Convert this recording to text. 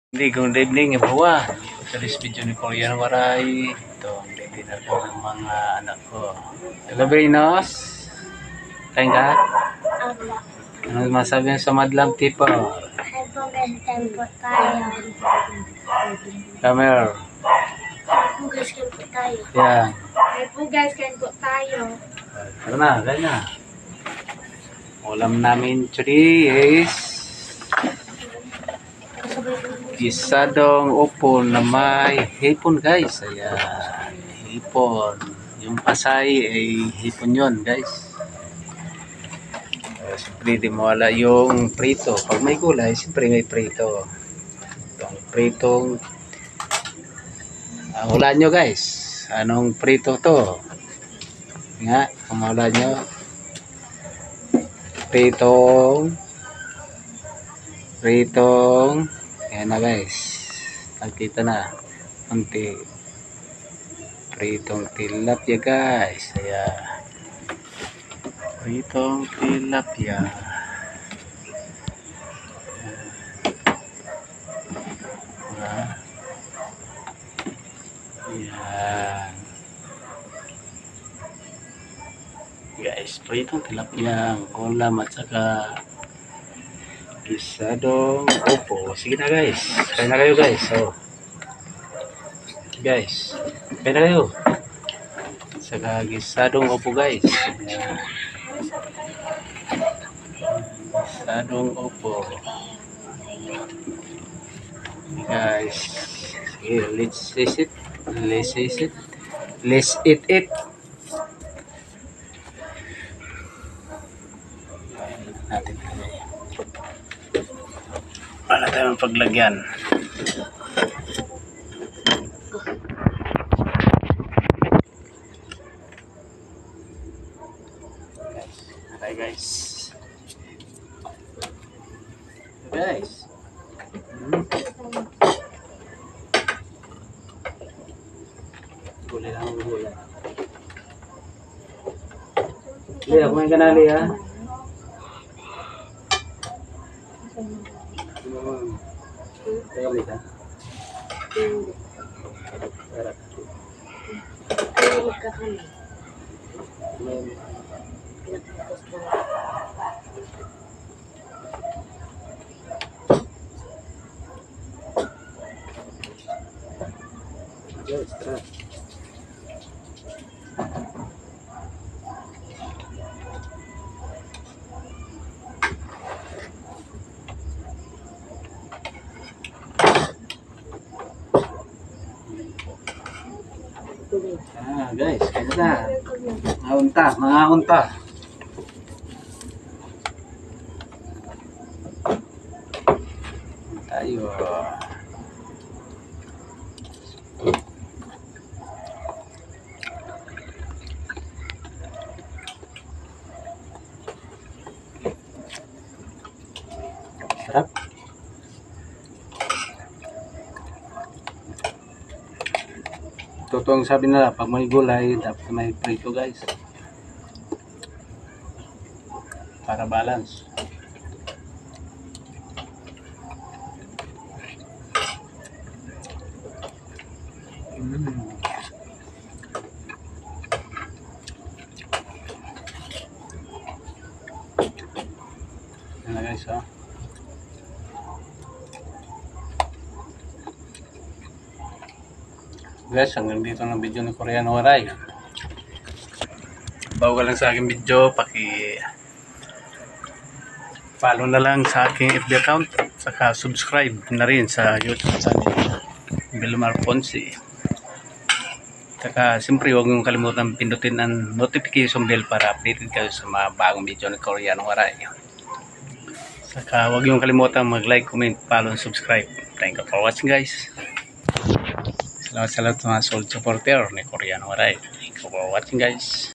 Good evening, everyone. Sa this video ni Korean Waray, ito ang dinner ko ng mga anak ko. Hello, Venus. Kain ka? Ano masabi sa madlang tipo? Ay po guys, kain po tayo. Come here. Ay po guys, kain po tayo. Yan. Ay po guys, kain po tayo. Tara na, kain na. Ulam namin today is gisadong upo na may hipon, guys. Ayan, hipon. Yung pasay ay hipon yun, guys. Siyempre di mawala yung prito. Pag may gulay, siyempre may prito. Itong pritong hulaan nyo, guys. Anong prito to? Nga, kung mahulaan nyo, pritong ayan na, guys. Nakita na konti pritong tilapia, guys. Ayan, pritong tilapia. Ayan, guys, pritong tilapia, ulam at saka gisadong upo. Sige na, guys, kain na kayo, guys. So guys, kain na kayo. Saka gisadong upo, guys. Ayan. Gisadong upo, guys. Sige, let's eat it. Natin wala tayong paglagyan. Hi, guys. Gulay lang, gulay. Liya, kumain ka na, Liya. Teka, Liya. Sarap. Yes, sarap. Guys, kaya na. Mga unta. Tayo. Sarap. Totoong sabi nila, pag may gulay, dapat may prito, guys. Para balance. Yan na, guys, oh. Guys, hanggang dito ng video ni Korean Waray. Bago ka lang sa aking video, follow na lang sa aking FB account, saka subscribe na rin sa YouTube channel Vilmar Ponce. Saka siyempre huwag niyong kalimutan pindutin ang notification bell para updated kayo sa mga bagong video ni Korean Waray. Saka huwag niyong kalimutan mag-like, comment, follow, and subscribe. Thank you for watching, guys. Salamat sa mga solid supporter ni Korean Waray. Thank you for watching, guys.